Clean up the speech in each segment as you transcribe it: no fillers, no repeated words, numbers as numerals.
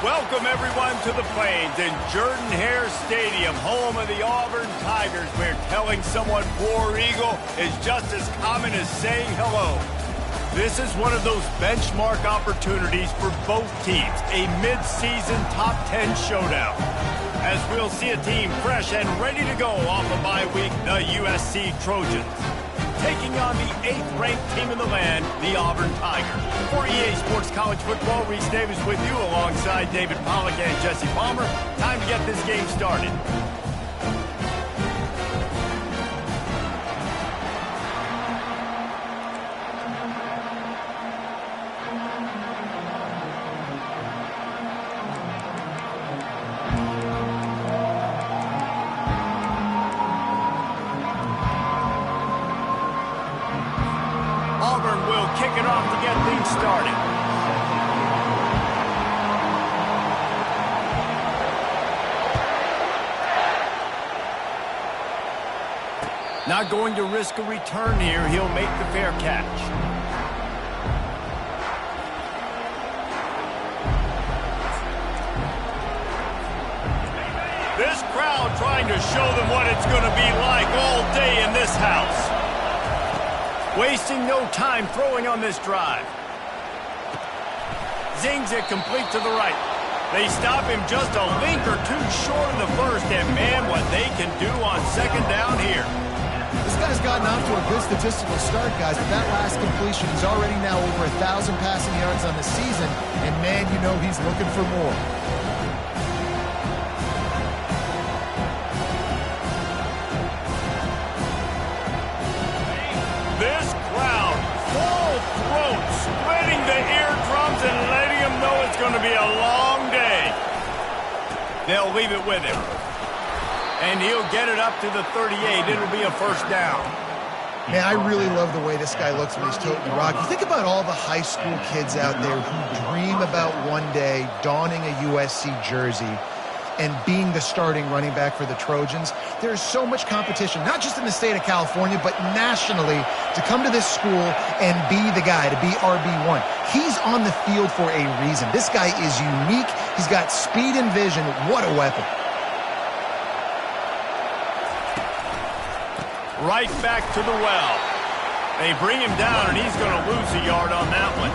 Welcome, everyone, to the Plains in Jordan-Hare Stadium, home of the Auburn Tigers, where telling someone War Eagle is just as common as saying hello. This is one of those benchmark opportunities for both teams, a mid-season top 10 showdown. As we'll see a team fresh and ready to go off a bye week, the USC Trojans, taking on the 8th-ranked team in the land, the Auburn Tigers. For EA Sports College Football, Reese Davis with you alongside David Pollack and Jesse Palmer. Time to get this game started. Auburn will kick it off to get things started. Not going to risk a return here. He'll make the fair catch. This crowd trying to show them what it's going to be like all day in this house. Wasting no time throwing on this drive. Zings it complete to the right. They stop him just a link or two short of the first, and man, what they can do on second down here. This guy's gotten off to a good statistical start, guys, but that last completion is already now over 1,000 passing yards on the season, and man, you know he's looking for more. This crowd, full throat, splitting the eardrums and letting them know it's going to be a long day. They'll leave it with him. And he'll get it up to the 38. It'll be a first down. Man, I really love the way this guy looks when he's toting the rock. You think about all the high school kids out there who dream about one day donning a USC jersey and being the starting running back for the Trojans. There's so much competition, not just in the state of California, but nationally, to come to this school and be the guy, to be RB1. He's on the field for a reason. This guy is unique. He's got speed and vision. What a weapon. Right back to the well. They bring him down, and he's going to lose a yard on that one.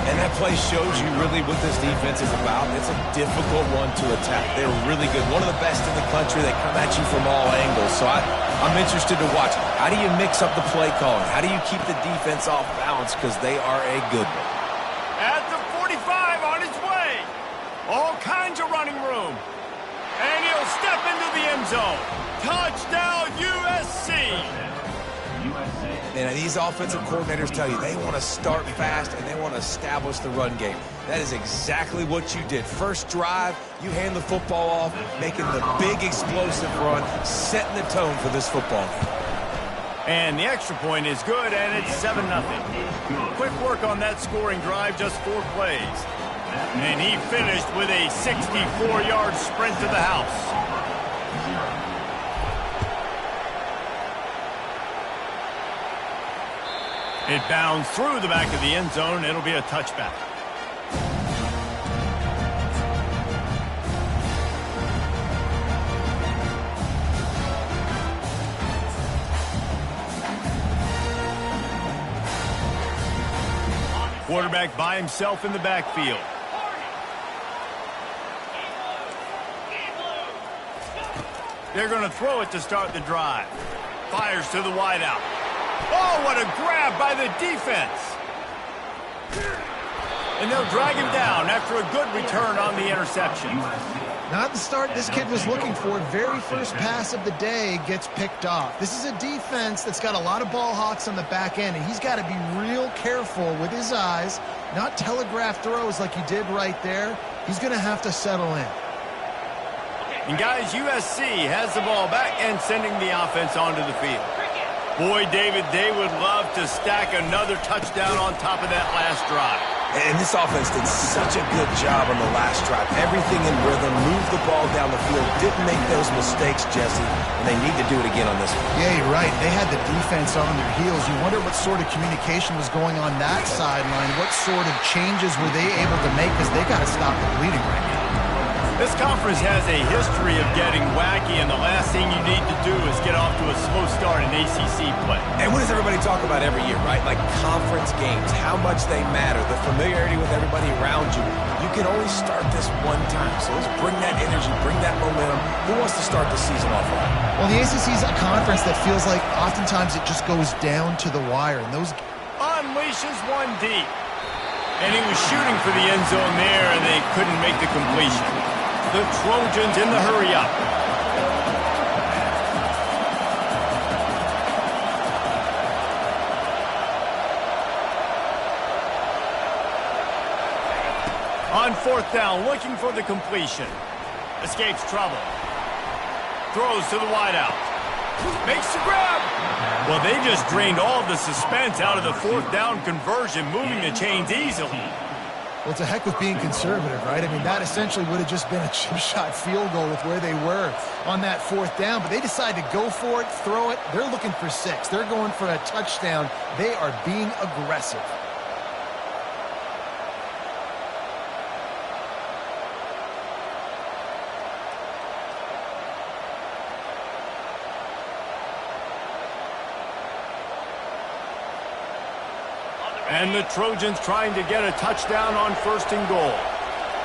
And that play shows you really what this defense is about. It's a difficult one to attack. They're really good. One of the best in the country. They come at you from all angles. So I'm interested to watch. How do you mix up the play calling? How do you keep the defense off balance? Because they are a good one. At the 45 on his way. All kinds of running room. And he'll step into the end zone. Touchdown, USC. And these offensive coordinators tell you they want to start fast and they want to establish the run game. That is exactly what you did. First drive, you hand the football off, making the big explosive run, setting the tone for this football game. And the extra point is good, and it's 7-0. Quick work on that scoring drive, just 4 plays. And he finished with a 64-yard sprint to the house. It bounds through the back of the end zone. It'll be a touchback. Quarterback by himself in the backfield. They're going to throw it to start the drive. Fires to the wideout. Oh, what a grab by the defense. And they'll drag him down after a good return on the interception. Not the start this kid was looking for. Very first pass of the day gets picked off. This is a defense that's got a lot of ball hawks on the back end, and he's got to be real careful with his eyes, not telegraph throws like he did right there. He's going to have to settle in. And guys, USC has the ball back and sending the offense onto the field. Boy, David, they would love to stack another touchdown on top of that last drive. And this offense did such a good job on the last drive. Everything in rhythm, moved the ball down the field, didn't make those mistakes, Jesse, and they need to do it again on this one. Yeah, you're right. They had the defense on their heels. You wonder what sort of communication was going on that sideline. What sort of changes were they able to make, because they got to stop the bleeding right now. This conference has a history of getting wacky, and the last thing you need to do is get off to a slow start in ACC play. And what does everybody talk about every year, right? Like conference games, how much they matter, the familiarity with everybody around you. You can only start this one time, so let's bring that energy, bring that momentum. Who wants to start the season off right? Well, the ACC is a conference that feels like oftentimes it just goes down to the wire, and those unleashes one deep. And he was shooting for the end zone there, and they couldn't make the completion. The Trojans in the hurry-up. On fourth down, looking for the completion. Escapes trouble. Throws to the wideout. Makes the grab. Well, they just drained all the suspense out of the fourth down conversion, moving the chains easily. Well, it's a heck of being conservative, right? I mean, that essentially would have just been a chip shot field goal with where they were on that fourth down, but they decided to go for it, throw it. They're looking for 6. They're going for a touchdown. They are being aggressive. And the Trojans trying to get a touchdown on first and goal.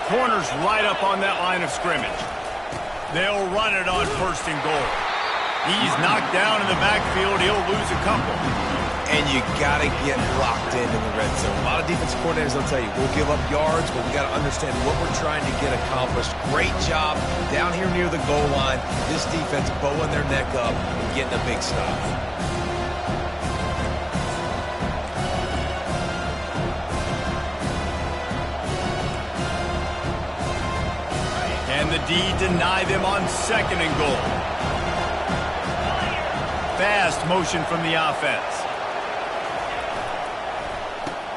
Corners right up on that line of scrimmage. They'll run it on first and goal. He's knocked down in the backfield. He'll lose a couple. And you got to get locked in the red zone. A lot of defensive coordinators will tell you, we'll give up yards, but we got to understand what we're trying to get accomplished. Great job down here near the goal line. This defense bowing their neck up and getting a big stop. And the D deny them on second and goal. Fast motion from the offense.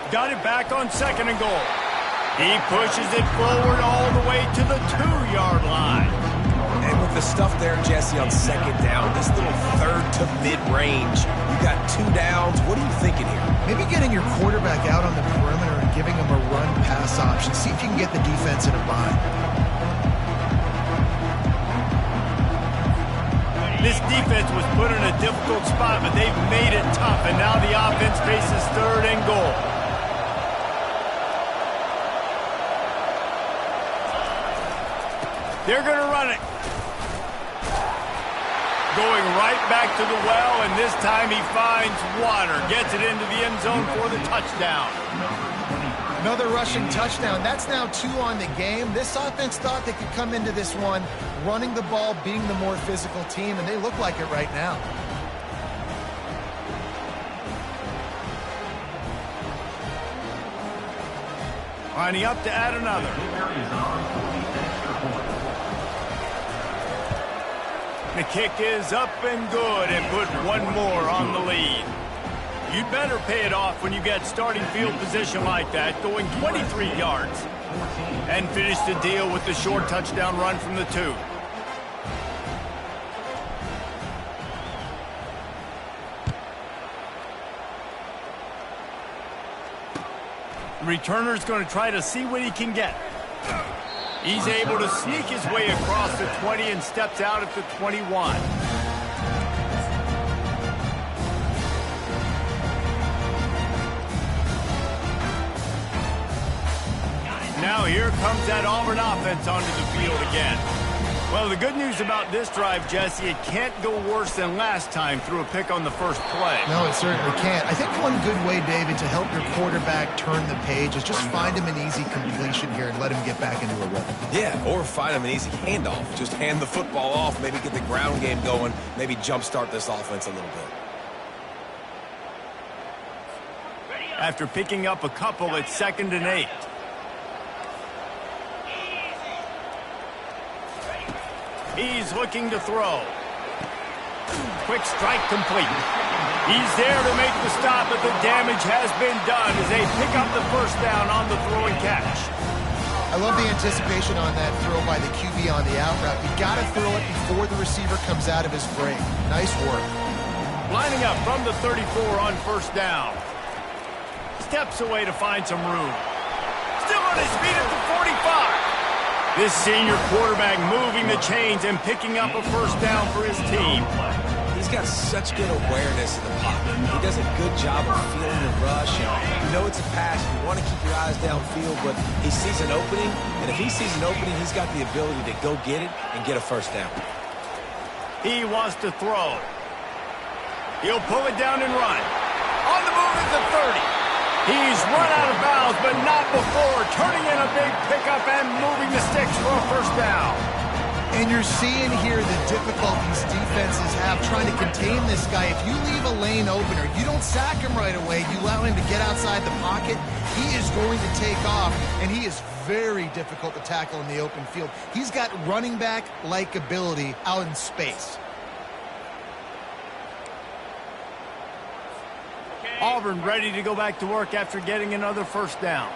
Got it back on second and goal. He pushes it forward all the way to the 2-yard line. And with the stuff there, Jesse, on second down, this little third to mid-range, you got 2 downs. What are you thinking here? Maybe getting your quarterback out on the perimeter and giving him a run-pass option. See if you can get the defense in a bind. This defense was put in a difficult spot, but they've made it tough, and now the offense faces third and goal. They're going to run it. Going right back to the well, and this time he finds water. Gets it into the end zone for the touchdown. Another rushing touchdown. That's now 2 on the game. This offense thought they could come into this one running the ball, being the more physical team, and they look like it right now. Lining up to add another. The kick is up and good and put one more on the lead. You'd better pay it off when you get starting field position like that, going 23 yards. And finish the deal with the short touchdown run from the 2. Returner's going to try to see what he can get. He's able to sneak his way across the 20 and steps out at the 21. Now here comes that Auburn offense onto the field again. Well, the good news about this drive, Jesse, it can't go worse than last time through a pick on the first play. No, it certainly can't. I think one good way, David, to help your quarterback turn the page is just find him an easy completion here and let him get back into a rhythm. Yeah, or find him an easy handoff. Just hand the football off, maybe get the ground game going, maybe jumpstart this offense a little bit. After picking up a couple, it's 2nd and 8. He's looking to throw. Quick strike complete. He's there to make the stop, but the damage has been done as they pick up the first down on the throw and catch. I love the anticipation on that throw by the QB on the out route. You got to throw it before the receiver comes out of his break. Nice work. Lining up from the 34 on first down. Steps away to find some room. Still on his feet at the 45. This senior quarterback moving the chains and picking up a first down for his team. He's got such good awareness in the pocket. He does a good job of feeling the rush. You know it's a pass. You want to keep your eyes downfield, but he sees an opening, and if he sees an opening, he's got the ability to go get it and get a first down. He wants to throw. He'll pull it down and run. On the move at the 30. He's run out of bounds, but not before turning in a big pickup and moving the sticks for a first down. And you're seeing here the difficulties defenses have trying to contain this guy. If you leave a lane open or you don't sack him right away, you allow him to get outside the pocket, he is going to take off, and he is very difficult to tackle in the open field. He's got running back-like ability out in space. Auburn ready to go back to work after getting another first down.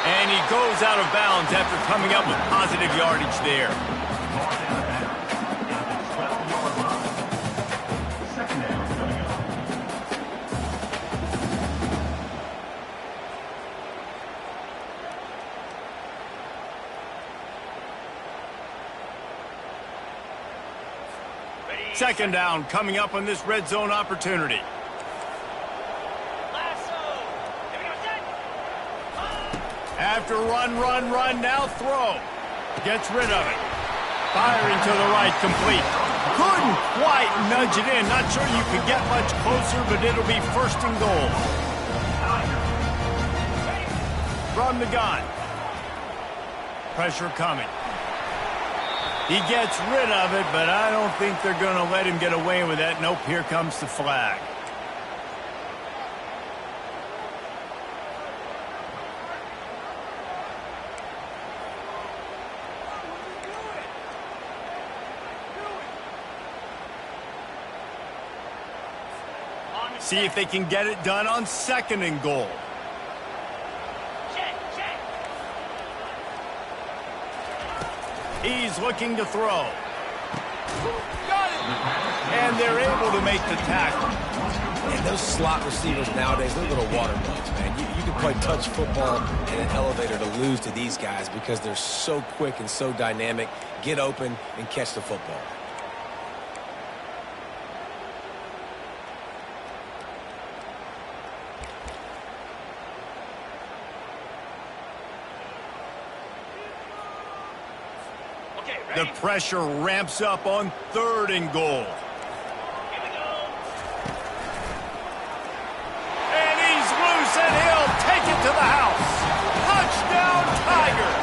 And he goes out of bounds after coming up with positive yardage there. Second down coming up on this red zone opportunity. After run, now throw. Gets rid of it. Firing to the right, complete. Couldn't quite nudge it in. Not sure you could get much closer, but it'll be first and goal. From the gun. Pressure coming. He gets rid of it, but I don't think they're going to let him get away with that. Nope, here comes the flag. See if they can get it done on second and goal. He's looking to throw. Got it! And they're able to make the tackle. And those slot receivers nowadays, they're little water bugs, man. You can play touch football in an elevator to lose to these guys because they're so quick and so dynamic. Get open and catch the football. The pressure ramps up on third and goal. Here we go. And he's loose, and he'll take it to the house. Touchdown, Tiger.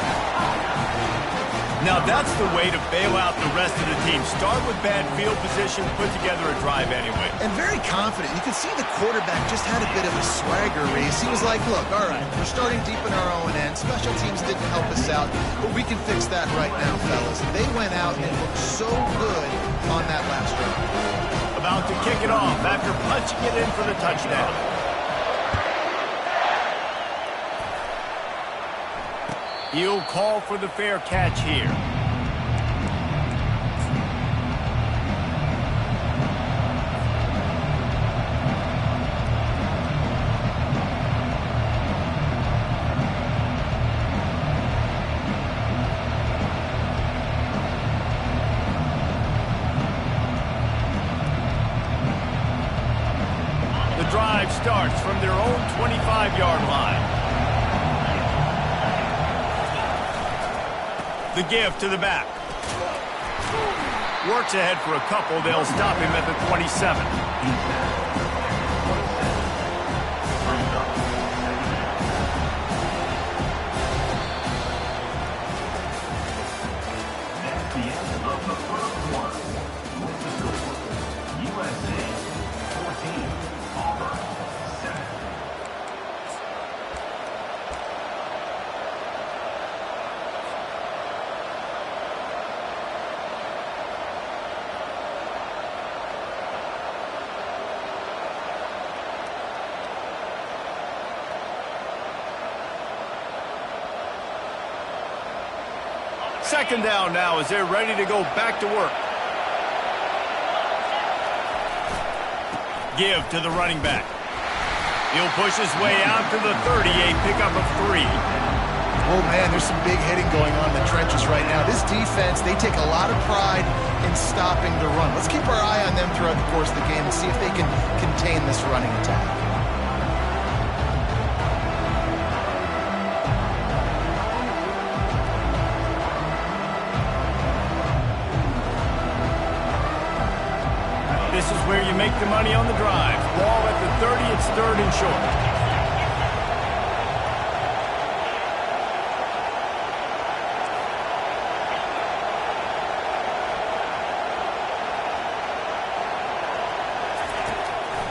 Now that's the way to bail out the rest of the team. Start with bad field position, put together a drive anyway. And very confident. You can see the quarterback just had a bit of a swagger race. He was like, look, all right, we're starting deep in our own end. Special teams didn't help us out, but we can fix that right now, fellas. And they went out and looked so good on that last drive. About to kick it off after punching it in for the touchdown. He'll call for the fair catch here. The drive starts from their own 25-yard line. The give to the back. Works ahead for a couple. They'll stop him at the 27. Second down now as they're ready to go back to work. Give to the running back. He'll push his way out to the 30, a pickup of 3. Oh, man, there's some big hitting going on in the trenches right now. This defense, they take a lot of pride in stopping the run. Let's keep our eye on them throughout the course of the game and see if they can contain this running attack. This is where you make the money on the drive. Ball at the 30, it's 3rd and short.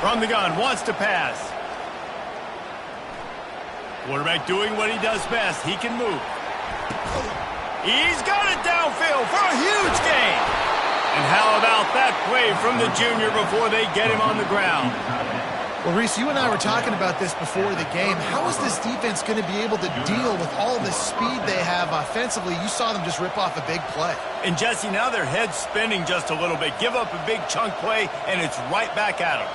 From the gun, wants to pass. Quarterback doing what he does best. He can move. He's got it downfield for a huge gain. And how about that play from the junior before they get him on the ground? Well, Reese, you and I were talking about this before the game. How is this defense going to be able to deal with all the speed they have offensively? You saw them just rip off a big play. And, Jesse, now their head's spinning just a little bit. Give up a big chunk play, and it's right back at them.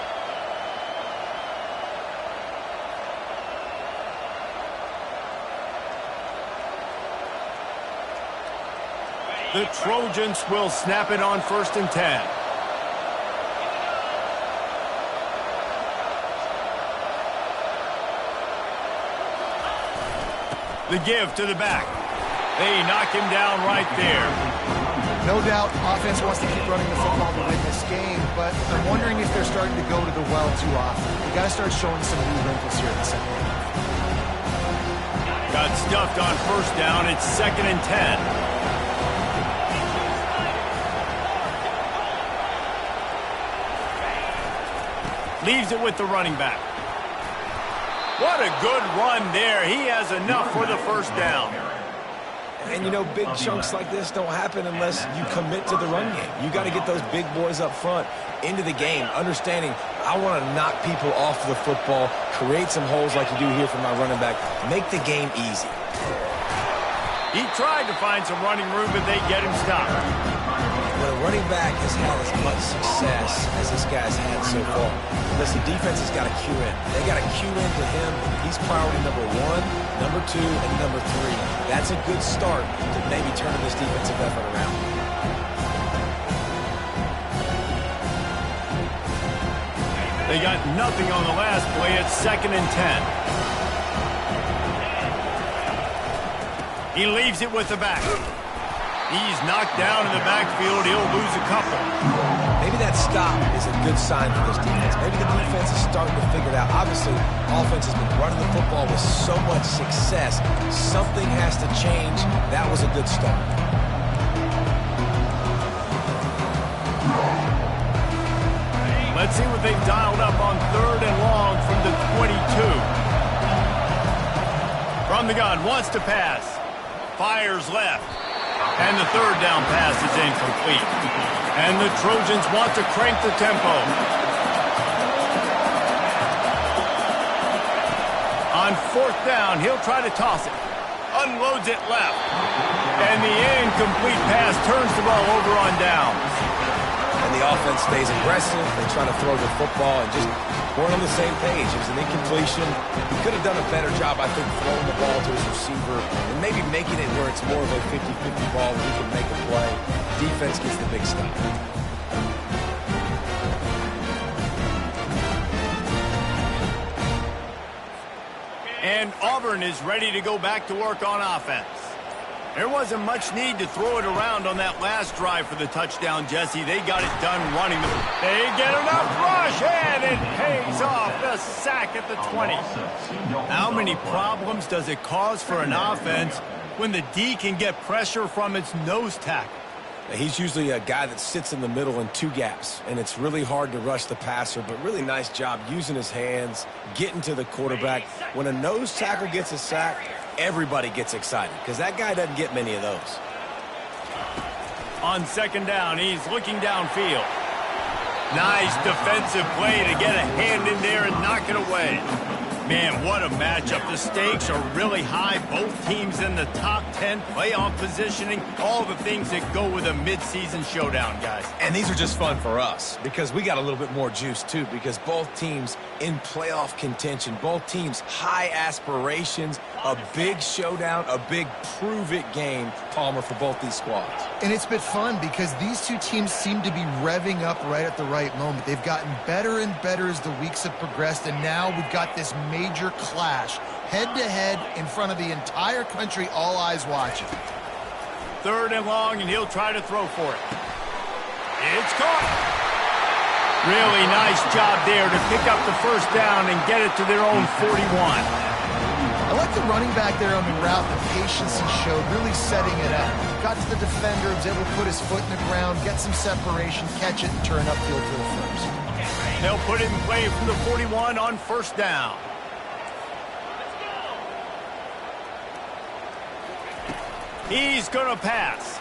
The Trojans will snap it on 1st and 10. The give to the back. They knock him down right there. No doubt offense wants to keep running the football to win this game, but I'm wondering if they're starting to go to the well too often. They got to start showing some new wrinkles here in the second half. Got stuffed on 1st down. It's 2nd and 10. Leaves it with the running back. What a good run there. He has enough for the 1st down. And, you know, big chunks like this don't happen unless you commit to the run game. You got to get those big boys up front into the game, understanding I want to knock people off the football, create some holes like you do here for my running back, make the game easy. He tried to find some running room, but they get him stopped. When a running back has had as much success as this guy's had so far, listen, defense has got to cue in. They got to cue into him. He's priority number 1, number 2, and number 3. That's a good start to maybe turning this defensive effort around. They got nothing on the last play. It's 2nd and 10. He leaves it with the back. He's knocked down in the backfield. He'll lose a couple. Maybe that stop is a good sign for this defense. Maybe the defense is starting to figure it out. Obviously, offense has been running the football with so much success. Something has to change. That was a good start. Let's see what they've dialed up on 3rd and long from the 22. From the gun, wants to pass. Fires left. And the 3rd down pass is incomplete. And the Trojans want to crank the tempo. On 4th down, he'll try to toss it. Unloads it left. And the incomplete pass turns the ball over on downs. And the offense stays aggressive. They try to throw the football and just weren't on the same page. It was an incompletion. He could have done a better job, I think, throwing the ball to his receiver and maybe making it where it's more of a 50-50 ball where he can make a play. Defense gets the big stop. And Auburn is ready to go back to work on offense. There wasn't much need to throw it around on that last drive for the touchdown, Jesse. They got it done running. They get enough rush, and it pays off. The sack at the 20. How many problems does it cause for an offense when the D can get pressure from its nose tackle? He's usually a guy that sits in the middle in 2 gaps, and it's really hard to rush the passer, but really nice job using his hands, getting to the quarterback. When a nose tackle gets a sack, everybody gets excited because that guy doesn't get many of those. On 2nd down, he's looking downfield. Nice defensive play to get a hand in there and knock it away. Man, what a matchup. The stakes are really high. Both teams in the top 10, playoff positioning, all the things that go with a midseason showdown, guys. And these are just fun for us because we got a little bit more juice, too, because both teams in playoff contention, both teams high aspirations, a big showdown, a big prove-it game, Palmer, for both these squads. And it's been fun because these two teams seem to be revving up right at the right moment. They've gotten better and better as the weeks have progressed, and now we've got this major clash, head-to-head in front of the entire country, all eyes watching. 3rd and long, and he'll try to throw for it. It's caught. Really nice job there to pick up the first down and get it to their own 41. I like the running back there on the route, the patience he showed, really setting it up. Got to the defender, was able to put his foot in the ground, get some separation, catch it, and turn upfield for the first. They'll put it in play from the 41 on 1st down. He's going to pass.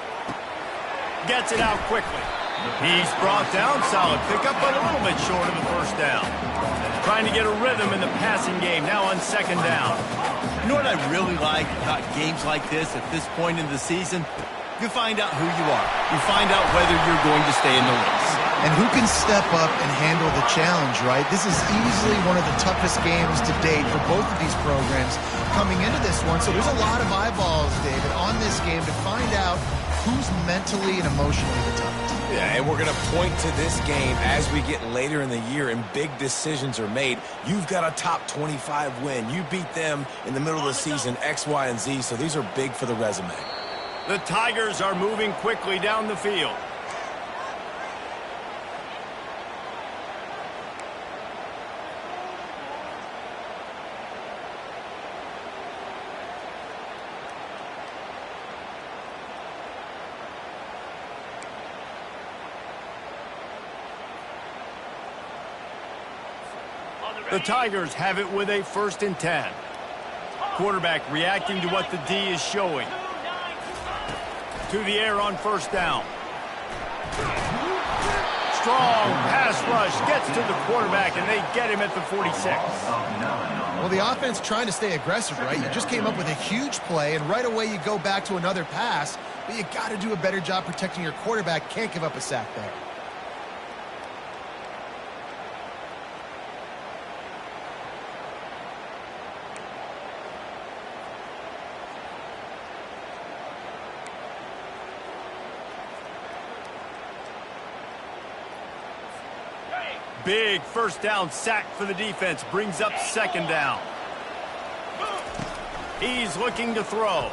Gets it out quickly. He's brought down. Solid pickup, but a little bit short of the 1st down. Trying to get a rhythm in the passing game now on 2nd down. You know what I really like about games like this at this point in the season? You find out who you are. You find out whether you're going to stay in the race. And who can step up and handle the challenge, right? This is easily one of the toughest games to date for both of these programs coming into this one. So there's a lot of eyeballs, David, on this game to find out who's mentally and emotionally the toughest. Yeah, and we're going to point to this game as we get later in the year and big decisions are made. You've got a top 25 win. You beat them in the middle of the season, X, Y, and Z, so these are big for the resume. The Tigers are moving quickly down the field. The Tigers have it with a 1st and 10. Quarterback reacting to what the D is showing. To the air on 1st down. Strong pass rush gets to the quarterback, and they get him at the 46. Well, the offense trying to stay aggressive, right? You just came up with a huge play, and right away you go back to another pass, but you got to do a better job protecting your quarterback. Can't give up a sack there. Big 1st down sack for the defense. Brings up 2nd down. He's looking to throw.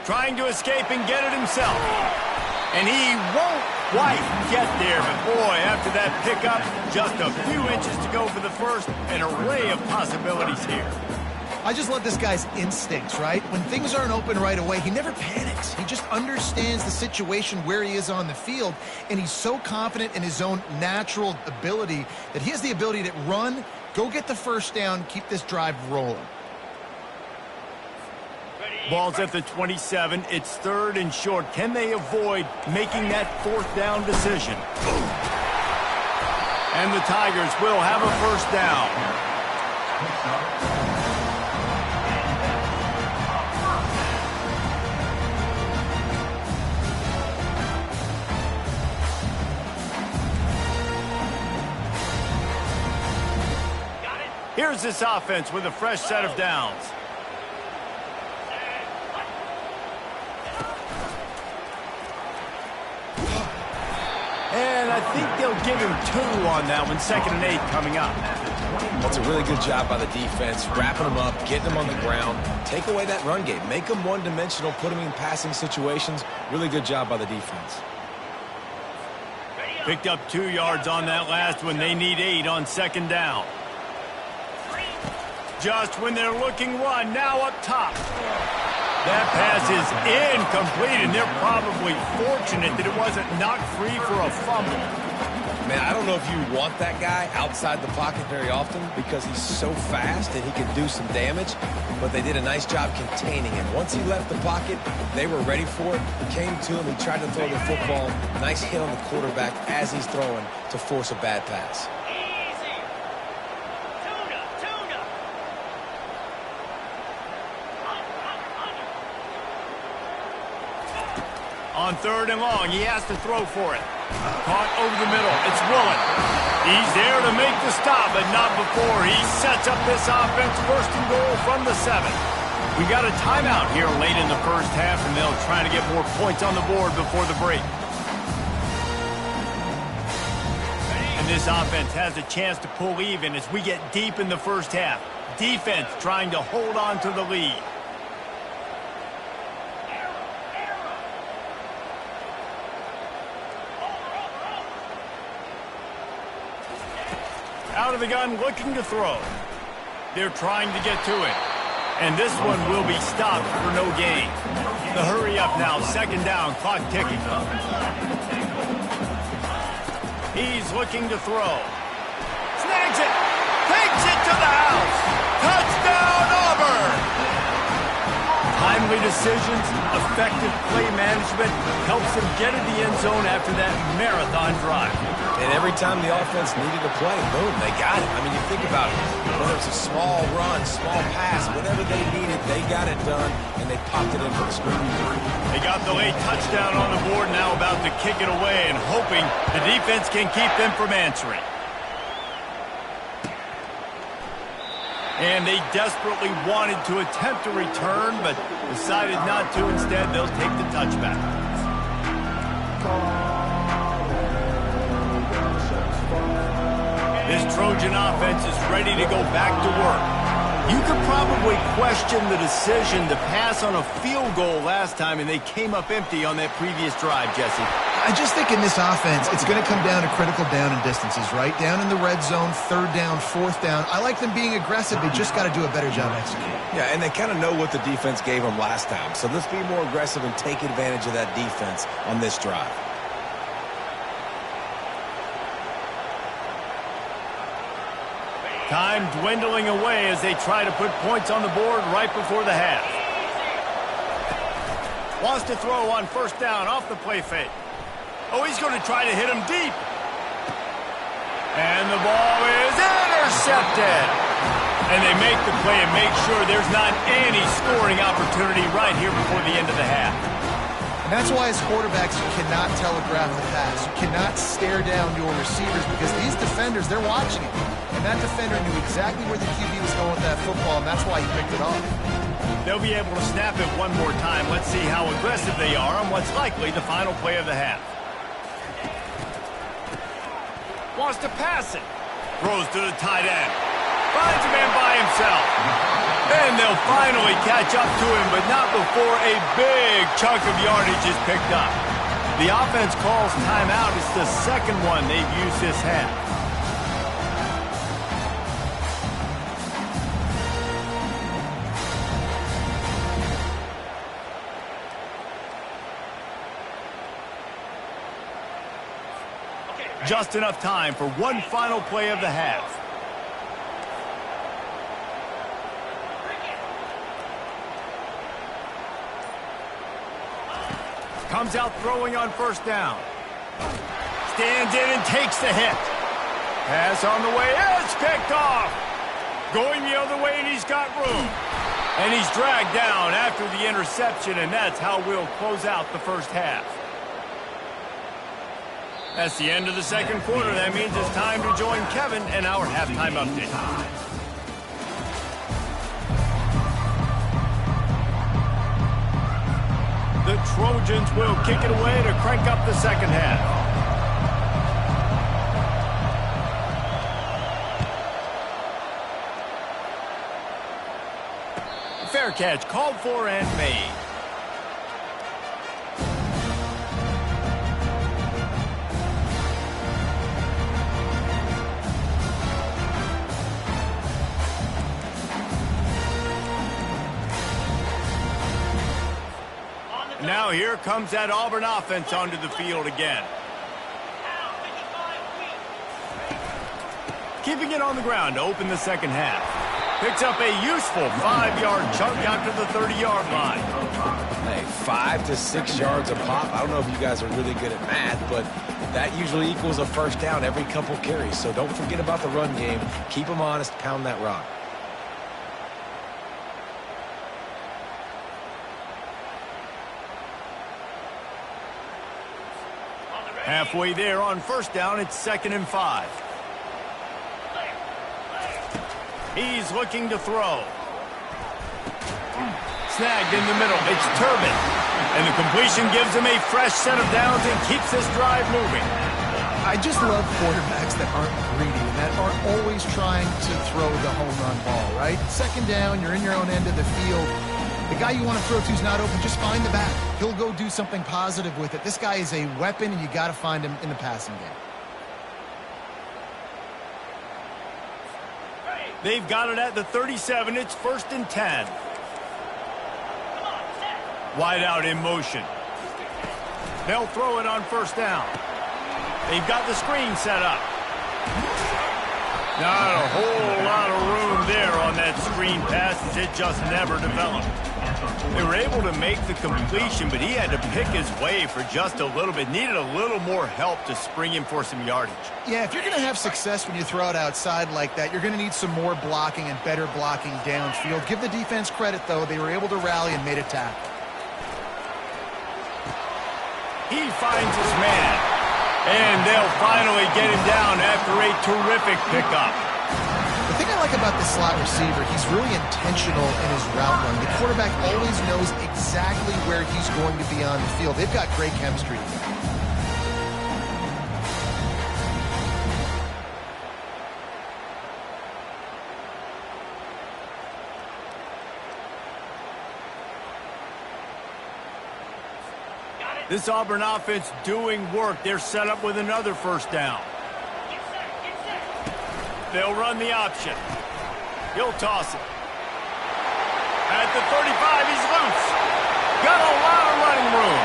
Trying to escape and get it himself. And he won't quite get there. But boy, after that pickup, just a few inches to go for the first. An array of possibilities here. I just love this guy's instincts, right? When things aren't open right away, he never panics. He just understands the situation where he is on the field, and he's so confident in his own natural ability that he has the ability to run, go get the 1st down, keep this drive rolling. Ball's at the 27. It's 3rd and short. Can they avoid making that 4th down decision? And the Tigers will have a 1st down. Here's this offense with a fresh set of downs. And I think they'll give him 2 on that one. 2nd and 8 coming up. That's a really good job by the defense, wrapping them up, getting them on the ground. Take away that run game. Make them one-dimensional, put them in passing situations. Really good job by the defense. Picked up 2 yards on that last one. They need 8 on 2nd down. Just when they're looking run, now up top. That pass is incomplete, and they're probably fortunate that it wasn't knocked free for a fumble. Man, I don't know if you want that guy outside the pocket very often because he's so fast and he can do some damage, but they did a nice job containing him. Once he left the pocket, they were ready for it. He came to him, he tried to throw the football. Nice hit on the quarterback as he's throwing to force a bad pass. On 3rd and long, he has to throw for it. Caught over the middle. It's Willett. He's there to make the stop, but not before he sets up this offense. 1st and goal from the 7. We got a timeout here late in the first half, and they'll try to get more points on the board before the break. And this offense has a chance to pull even as we get deep in the first half. Defense trying to hold on to the lead. Out of the gun, looking to throw. They're trying to get to it. And this one will be stopped for no gain. The hurry up now, 2nd down, clock ticking. He's looking to throw. Snags it. Takes it to the house. Touchdown, Auburn! Timely decisions, effective play management helps them get in the end zone after that marathon drive. And every time the offense needed to play, boom, they got it. I mean, you think about it. Whether it's a small run, small pass, whatever they needed, they got it done, and they popped it in for the screen. They got the late touchdown on the board, now about to kick it away and hoping the defense can keep them from answering. And they desperately wanted to attempt a return, but decided not to. Instead, they'll take the touchback. This Trojan offense is ready to go back to work. You could probably question the decision to pass on a field goal last time, and they came up empty on that previous drive, Jesse. I just think in this offense, it's going to come down to critical down and distances, right? Down in the red zone, 3rd down, 4th down. I like them being aggressive. They just got to do a better job executing. Yeah, and they kind of know what the defense gave them last time. So let's be more aggressive and take advantage of that defense on this drive. Time dwindling away as they try to put points on the board right before the half. Wants to throw on 1st down off the play fake. Oh, he's going to try to hit him deep. And the ball is intercepted. And they make the play and make sure there's not any scoring opportunity right here before the end of the half. And that's why as quarterbacks, you cannot telegraph the pass. You cannot stare down your receivers because these defenders, they're watching it. And that defender knew exactly where the QB was going with that football, and that's why he picked it off. They'll be able to snap it one more time. Let's see how aggressive they are on what's likely the final play of the half. Wants to pass it. Throws to the tight end. Finds a man by himself. And they'll finally catch up to him, but not before a big chunk of yardage is picked up. The offense calls timeout. It's the 2nd one they've used this half. Just enough time for one final play of the half. Comes out throwing on 1st down. Stands in and takes the hit. Pass on the way. It's picked off. Going the other way, and he's got room. And he's dragged down after the interception, and that's how we'll close out the first half. That's the end of the 2nd quarter. That means it's time to join Kevin in our halftime update. The Trojans will kick it away to crank up the 2nd half. Fair catch called for and made. Now here comes that Auburn offense onto the field again. Keeping it on the ground to open the 2nd half. Picks up a useful 5-yard chunk out to the 30-yard line. Hey, 5 to 6 yards a pop. I don't know if you guys are really good at math, but that usually equals a 1st down every couple carries. So don't forget about the run game. Keep them honest. Pound that rock. Halfway there on first down, it's 2nd and 5. He's looking to throw. Snagged in the middle. It's Turbin. And the completion gives him a fresh set of downs and keeps this drive moving. I just love quarterbacks that aren't greedy and that aren't always trying to throw the home run ball, right? 2nd down, you're in your own end of the field. The guy you want to throw to is not open. Just find the back. He'll go do something positive with it. This guy is a weapon, and you got to find him in the passing game. They've got it at the 37. It's 1st and 10. Wide out in motion. They'll throw it on first down. They've got the screen set up. Not a whole lot of room there on that screen pass as it just never developed. They were able to make the completion, but he had to pick his way for just a little bit. Needed a little more help to spring him for some yardage. Yeah, if you're going to have success when you throw it outside like that, you're going to need some more blocking and better blocking downfield. Give the defense credit, though. They were able to rally and made a tackle. He finds his man, and they'll finally get him down after a terrific pickup. The thing I like about the slot receiver, he's really intentional in his route run. The quarterback always knows exactly where he's going to be on the field. They've got great chemistry together. This Auburn offense doing work. They're set up with another first down. They'll run the option. He'll toss it. At the 35, he's loose. Got a lot of running room.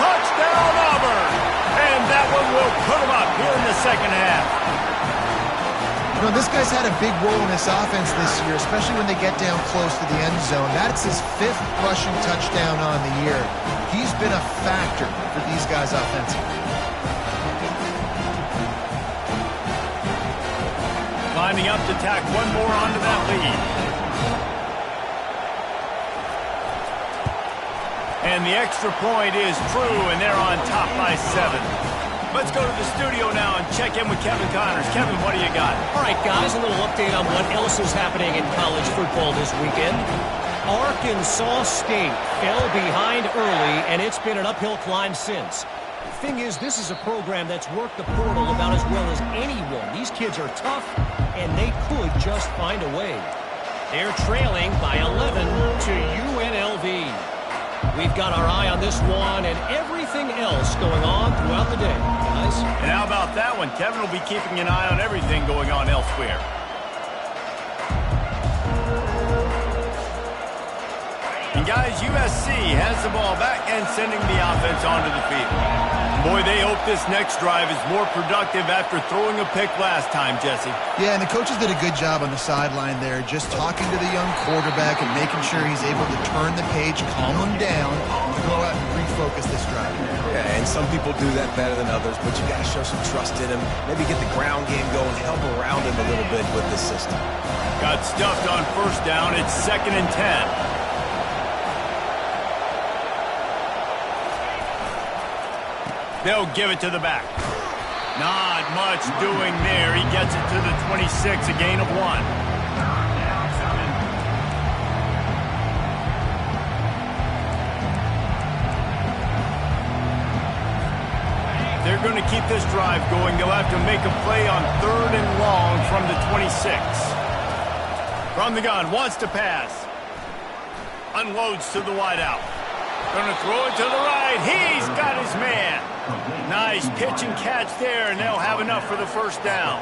Touchdown, Auburn. And that one will put him up here in the 2nd half. You know, this guy's had a big role in this offense this year, especially when they get down close to the end zone. That's his 5th rushing touchdown on the year. He's been a factor for these guys offensively. Lining up to tack one more onto that lead. And the extra point is true, and they're on top by 7. Let's go to the studio now and check in with Kevin Connors. Kevin, what do you got? All right, guys, a little update on what else is happening in college football this weekend. Arkansas State fell behind early, and it's been an uphill climb since. The thing is, this is a program that's worked the portal about as well as anyone. These kids are tough, and they could just find a way. They're trailing by 11 to UNLV. We've got our eye on this one and everything else going on throughout the day, guys. And how about that one? Kevin will be keeping an eye on everything going on elsewhere. And guys, USC has the ball back and sending the offense onto the field. Boy, they hope this next drive is more productive after throwing a pick last time, Jesse. Yeah, and the coaches did a good job on the sideline there, just talking to the young quarterback and making sure he's able to turn the page, calm him down, to go out and refocus this drive. Yeah, and some people do that better than others, but you got to show some trust in him. Maybe get the ground game going, help around him a little bit with this system. Got stuffed on first down. It's 2nd and 10. They'll give it to the back. Not much doing there. He gets it to the 26, a gain of 1. They're going to keep this drive going. They'll have to make a play on 3rd and long from the 26. From the gun, wants to pass. Unloads to the wideout. Going to throw it to the right. He's got his man. Nice pitch and catch there, and they'll have enough for the first down.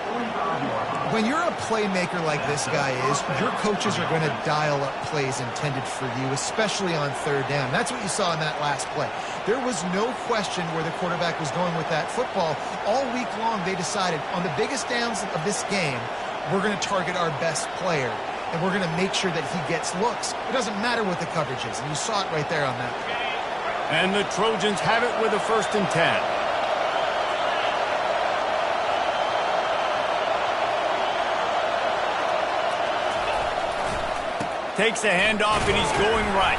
When you're a playmaker like this guy is, your coaches are going to dial up plays intended for you, especially on 3rd down. That's what you saw in that last play. There was no question where the quarterback was going with that football. All week long, they decided on the biggest downs of this game, we're going to target our best player, and we're going to make sure that he gets looks. It doesn't matter what the coverage is, and you saw it right there on that play. And the Trojans have it with a 1st and 10. Takes the handoff, and he's going right.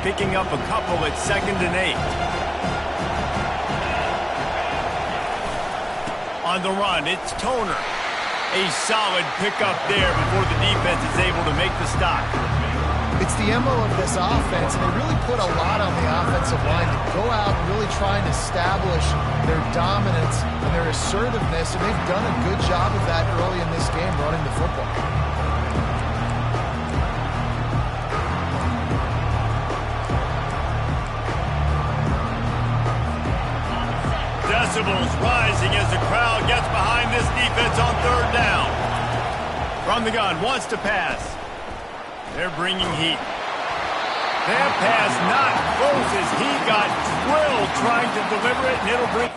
picking up a couple at 2nd and 8. On the run, it's Toner. A solid pickup there before the defense is able to make the stop. It's the MO of this offense, and they really put a lot on the offensive line to go out and really try and establish their dominance and their assertiveness, and they've done a good job of that early in this game running the football. Decibels rising as the crowd gets behind this defense on 3rd down. From the gun, wants to pass. They're bringing heat. That pass not close as he got drilled trying to deliver it, and it'll bring...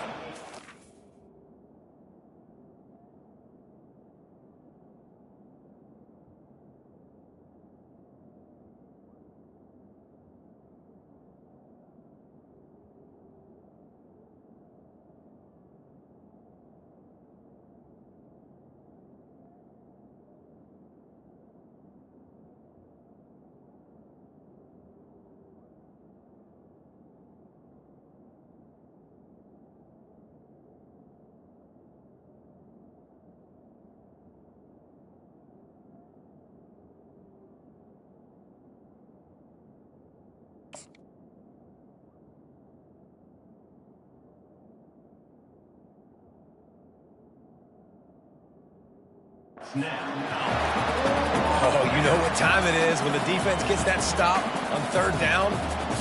Oh, you know what time it is when the defense gets that stop on 3rd down.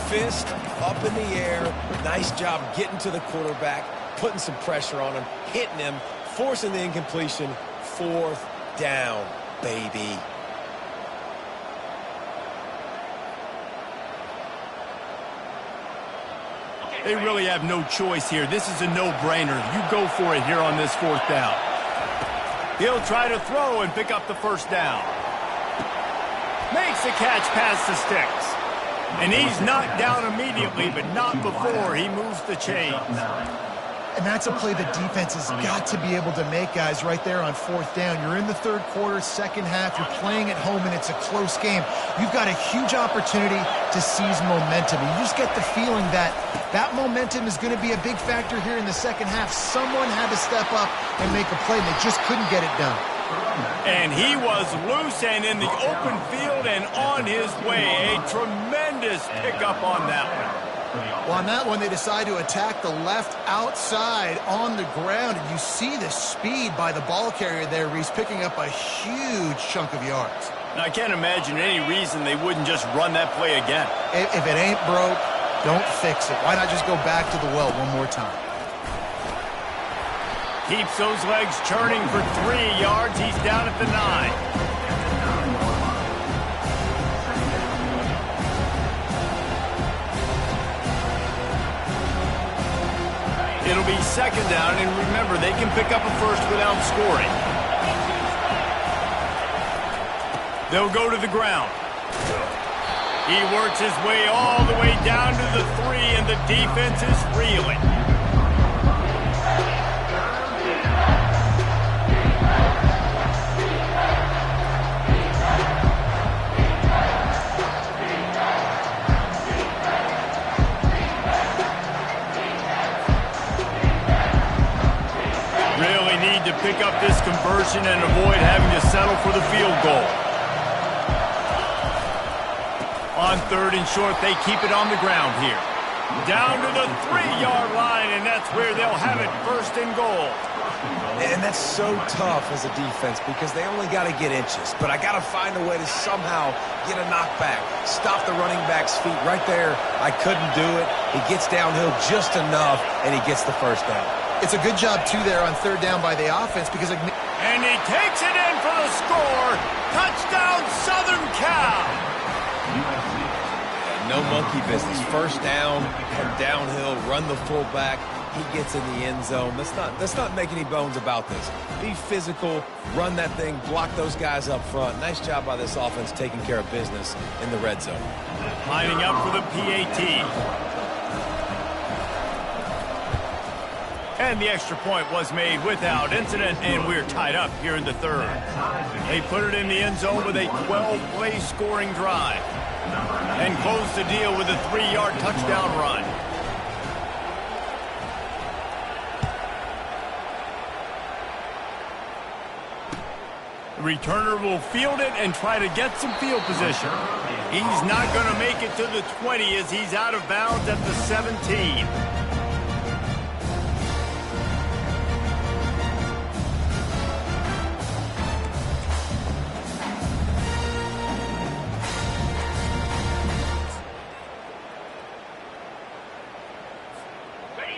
Fist up in the air. Nice job getting to the quarterback, putting some pressure on him, hitting him, forcing the incompletion. 4th down, baby. They really have no choice here. This is a no-brainer. You go for it here on this 4th down. He'll try to throw and pick up the 1st down. Makes the catch past the sticks. And he's knocked down immediately, but not before he moves the chains. And that's a play the defense has got to be able to make, guys, right there on 4th down. You're in the 3rd quarter, 2nd half. You're playing at home, and it's a close game. You've got a huge opportunity to seize momentum. And you just get the feeling that that momentum is going to be a big factor here in the 2nd half. Someone had to step up and make a play, and they just couldn't get it done. And he was loose and in the open field and on his way. A tremendous pickup on that one. Well, on that one, they decide to attack the left outside on the ground. And you see the speed by the ball carrier there, Reese, picking up a huge chunk of yards. Now, I can't imagine any reason they wouldn't just run that play again. If it ain't broke, don't fix it. Why not just go back to the well one more time? Keeps those legs churning for 3 yards. He's down at the 9. It'll be 2nd down, and remember, they can pick up a 1st without scoring. They'll go to the ground. He works his way all the way down to the 3, and the defense is reeling. Really need to pick up this conversion and avoid having to settle for the field goal. On 3rd and short, they keep it on the ground here. Down to the 3-yard line, and that's where they'll have it 1st and goal. And that's so tough as a defense because they only got to get inches. But I got to find a way to somehow get a knockback, stop the running back's feet right there. I couldn't do it. He gets downhill just enough, and he gets the 1st down. It's a good job, too, there on 3rd down by the offense because... And he takes it in for the score. Touchdown, Southern Cal. No monkey business. 1st down, come downhill, run the fullback. He gets in the end zone. Let's not make any bones about this. Be physical, run that thing, block those guys up front. Nice job by this offense taking care of business in the red zone. Lining up for the PAT. And the extra point was made without incident, and we're tied up here in the 3rd. They put it in the end zone with a 12-play scoring drive. And close the deal with a 3-yard touchdown run. The returner will field it and try to get some field position. He's not going to make it to the 20 as he's out of bounds at the 17.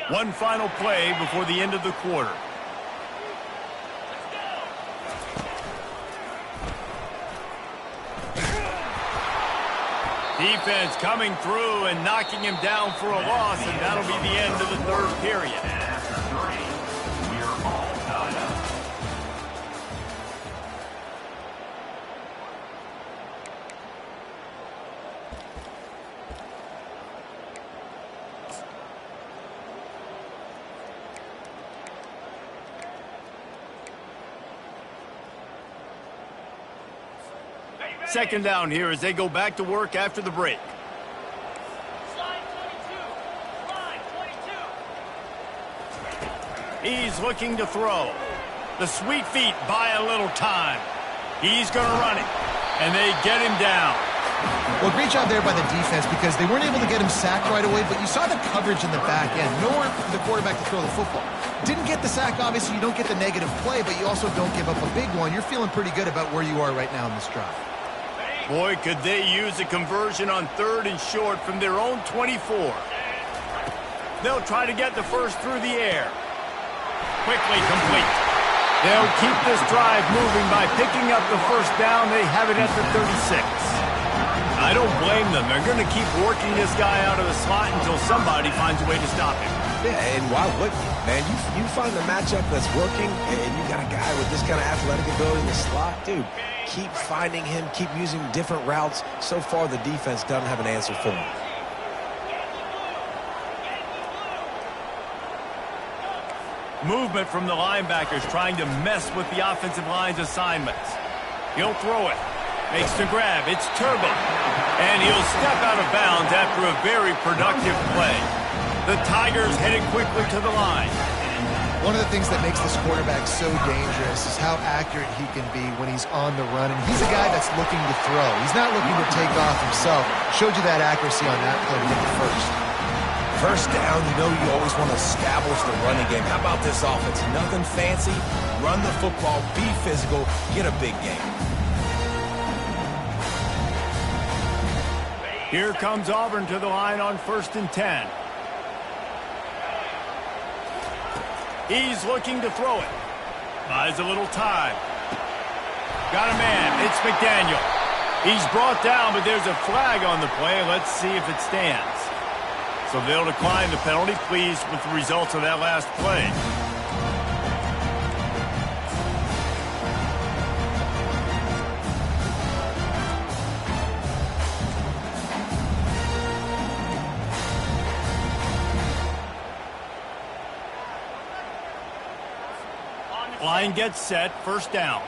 One final play before the end of the quarter. Defense coming through and knocking him down for a loss, and that'll be the end of the third period. We're all tied up. Second down here as they go back to work after the break. Slide 22. He's looking to throw. The sweet feet buy a little time. He's going to run it, and they get him down. Well, great job there by the defense because they weren't able to get him sacked right away, but you saw the coverage in the back end. Nowhere for the quarterback to throw the football. Didn't get the sack, obviously. You don't get the negative play, but you also don't give up a big one. You're feeling pretty good about where you are right now in this drive. Boy, could they use a conversion on 3rd and short from their own 24. They'll try to get the first through the air. Quickly complete. They'll keep this drive moving by picking up the first down. They have it at the 36. I don't blame them. They're going to keep working this guy out of the slot until somebody finds a way to stop him. Yeah, and why wouldn't you, man? You find the matchup that's working, and you got a guy with this kind of athletic ability in the slot, dude. Keep finding him, keep using different routes. So far, the defense doesn't have an answer for him. Movement from the linebackers trying to mess with the offensive line's assignments. He'll throw it. Makes the grab. It's Turbin. And he'll step out of bounds after a very productive play. The Tigers headed quickly to the line. One of the things that makes this quarterback so dangerous is how accurate he can be when he's on the run. And he's a guy that's looking to throw. He's not looking to take off himself. Showed you that accuracy on that play to get the first. First down, you know you always want to establish the running game. How about this offense? Nothing fancy. Run the football, be physical, get a big game. Here comes Auburn to the line on 1st and 10. He's looking to throw it. Buys a little time. Got a man. It's McDaniel. He's brought down, but there's a flag on the play. Let's see if it stands. So they'll decline the penalty. Pleased with the results of that last play. Line gets set, first down.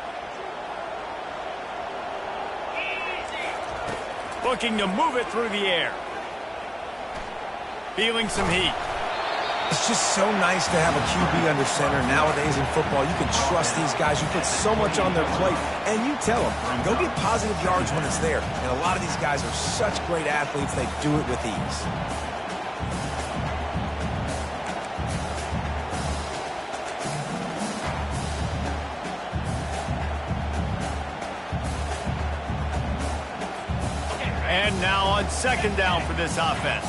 Looking to move it through the air. Feeling some heat. It's just so nice to have a QB under center nowadays in football. You can trust these guys. You put so much on their plate, and you tell them, go get positive yards when it's there. And a lot of these guys are such great athletes, they do it with ease. And now on 2nd down for this offense.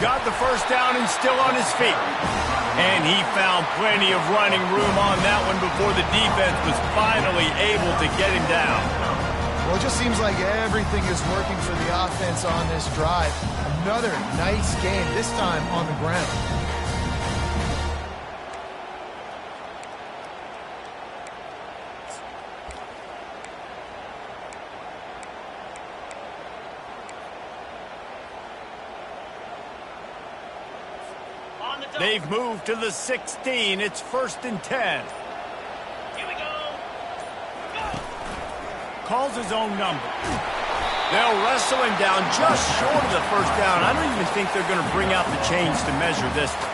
Got the first down and still on his feet. And he found plenty of running room on that one before the defense was finally able to get him down. Well, it just seems like everything is working for the offense on this drive. Another nice game, this time on the ground. They've moved to the 16. It's 1st and 10. calls his own number. They'll wrestle him down just short of the first down. I don't even think they're going to bring out the chains to measure this one.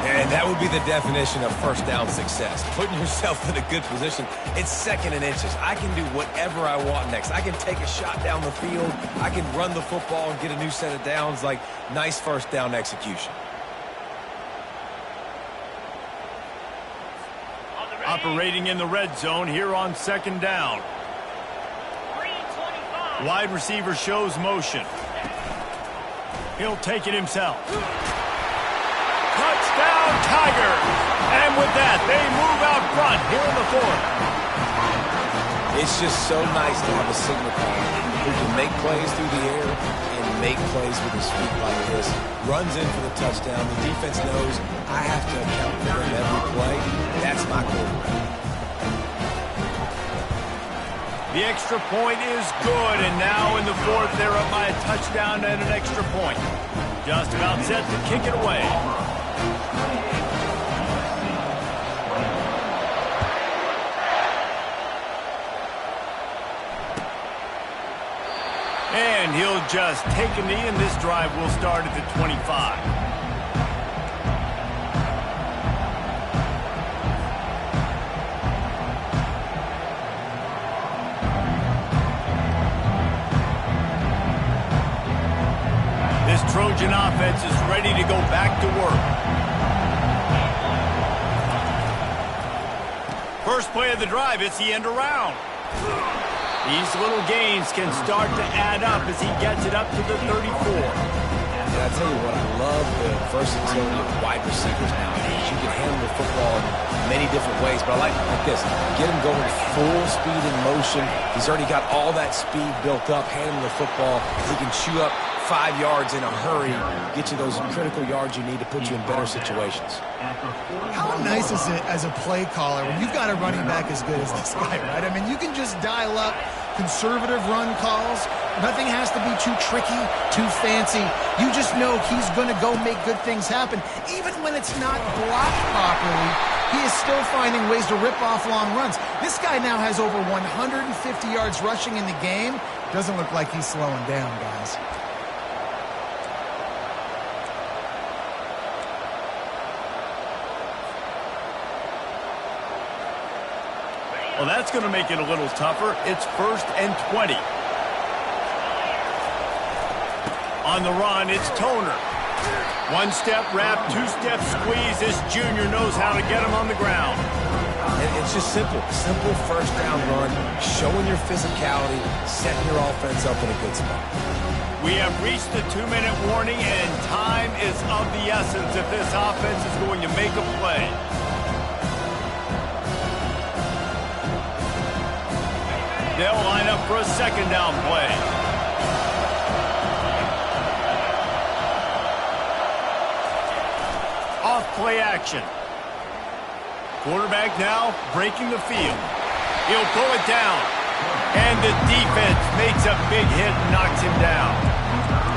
And that would be the definition of first down success. Putting yourself in a good position. It's second and inches. I can do whatever I want next. I can take a shot down the field. I can run the football and get a new set of downs. Like, nice first down execution. Operating in the red zone here on second down. Wide receiver shows motion. He'll take it himself. Touchdown, Tigers! And with that, they move out front here in the fourth. It's just so nice to have a signal caller who can make plays through the air and make plays with his feet like this. Runs in for the touchdown. The defense knows I have to account for him every play. That's my quarterback. The extra point is good, and now in the fourth, they're up by a touchdown and an extra point. Just about set to kick it away. And he'll just take a knee, and this drive will start at the 25. This Trojan offense is ready to go back to work. First play of the drive, it's the end around. These little gains can start to add up as he gets it up to the 34. And I tell you what, I love the versatility of wide receivers nowadays. You can handle the football in many different ways, but I like this. Get him going full speed in motion. He's already got all that speed built up, handling the football. He can chew up 5 yards in a hurry, get you those critical yards you need to put you in better situations. How nice is it as a play caller when you've got a running back as good as this guy, right? I mean, you can just dial up conservative run calls. Nothing has to be too tricky, too fancy. You just know he's going to go make good things happen. Even when it's not blocked properly, he is still finding ways to rip off long runs. This guy now has over 150 yards rushing in the game. Doesn't look like he's slowing down, guys. Well, that's going to make it a little tougher. It's 1st and 20. On the run, it's Toner. One-step wrap, two-step squeeze. This junior knows how to get him on the ground. And it's just simple. Simple first down run, showing your physicality, setting your offense up in a good spot. We have reached the 2-minute warning, and time is of the essence if this offense is going to make a play. They'll line up for a second down play. Off play action. Quarterback now breaking the field. He'll pull it down. And the defense makes a big hit and knocks him down.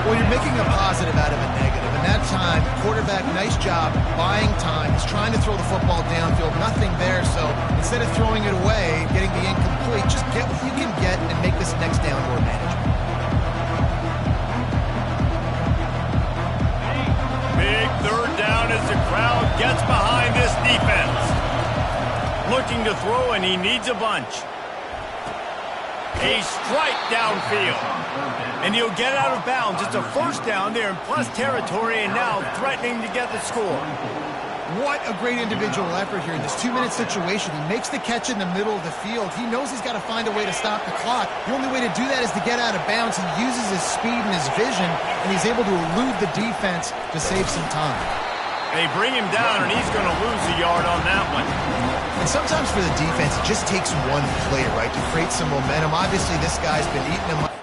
Well, you're making a positive out of a negative. And that time, quarterback, nice job, buying time. He's trying to throw the football downfield. Nothing there, so instead of throwing it away, getting the incomplete, just get what you can get and make this next down more manageable. Big third down as the crowd gets behind this defense. Looking to throw, and he needs a bunch. A strike downfield. And he'll get out of bounds. It's a first down there in plus territory, and now threatening to get the score. What a great individual effort here in this 2-minute situation. He makes the catch in the middle of the field. He knows he's got to find a way to stop the clock. The only way to do that is to get out of bounds. He uses his speed and his vision, and he's able to elude the defense to save some time. They bring him down, and he's going to lose a yard on that one. And sometimes for the defense, it just takes one play, right, to create some momentum. Obviously, this guy's been eating him up.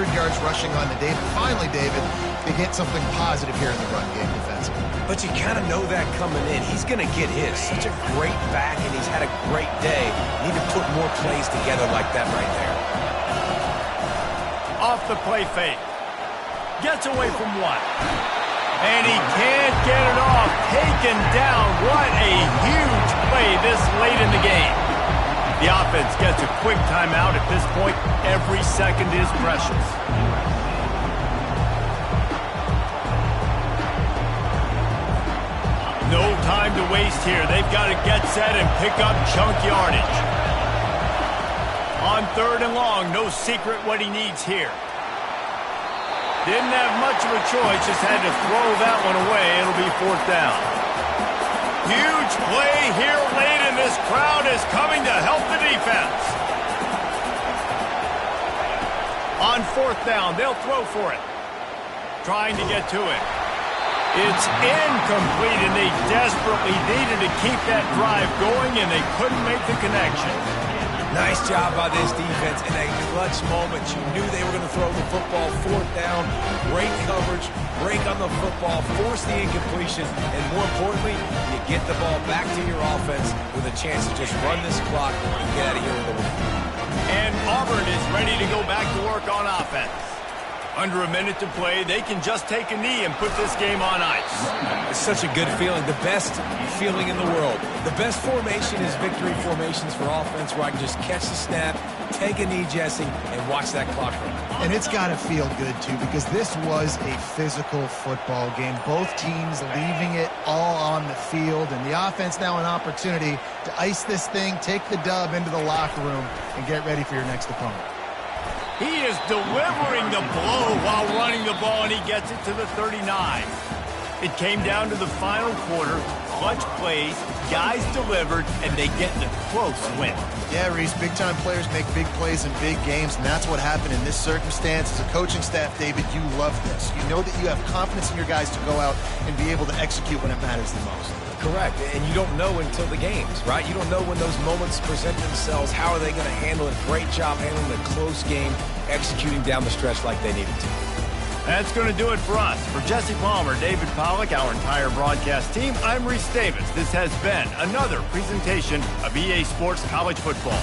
100 yards rushing on the day. But finally, David, they get something positive here in the run game defensively. But you kind of know that coming in. He's going to get his. Such a great back, and he's had a great day. Need to put more plays together like that right there. Off the play fake. Gets away from one. And he can't get it off. Taken down. What a huge play this late in the game. The offense gets a quick timeout at this point. Every second is precious. No time to waste here. They've got to get set and pick up chunk yardage. On 3rd and long, no secret what he needs here. Didn't have much of a choice, just had to throw that one away. It'll be 4th down. Huge play here late, and this crowd is coming to help the defense. On 4th down, they'll throw for it. Trying to get to it. It's incomplete, and they desperately needed to keep that drive going, and they couldn't make the connection. Nice job by this defense in a clutch moment. You knew they were going to throw the football. 4th down, great coverage, break on the football, force the incompletion, and more importantly, you get the ball back to your offense with a chance to just run this clock and get out of here with a win. And Auburn is ready to go back to work on offense. Under a minute to play, they can just take a knee and put this game on ice. It's such a good feeling, the best feeling in the world. The best formation is victory formations for offense, where I can just catch the snap, take a knee, Jesse, and watch that clock run. And it's got to feel good, too, because this was a physical football game. Both teams leaving it all on the field, and the offense now an opportunity to ice this thing, take the dub into the locker room, and get ready for your next opponent. He is delivering the blow while running the ball, and he gets it to the 39. It came down to the final quarter. Clutch plays, guys delivered, and they get the close win. Yeah, Reese, big-time players make big plays in big games, and that's what happened in this circumstance. As a coaching staff, David, you love this. You know that you have confidence in your guys to go out and be able to execute when it matters the most. Correct, and you don't know until the games, right? You don't know when those moments present themselves. How are they going to handle it? Great job handling a close game, executing down the stretch like they needed to. That's going to do it for us. For Jesse Palmer, David Pollack, our entire broadcast team, I'm Reese Davis. This has been another presentation of EA Sports College Football.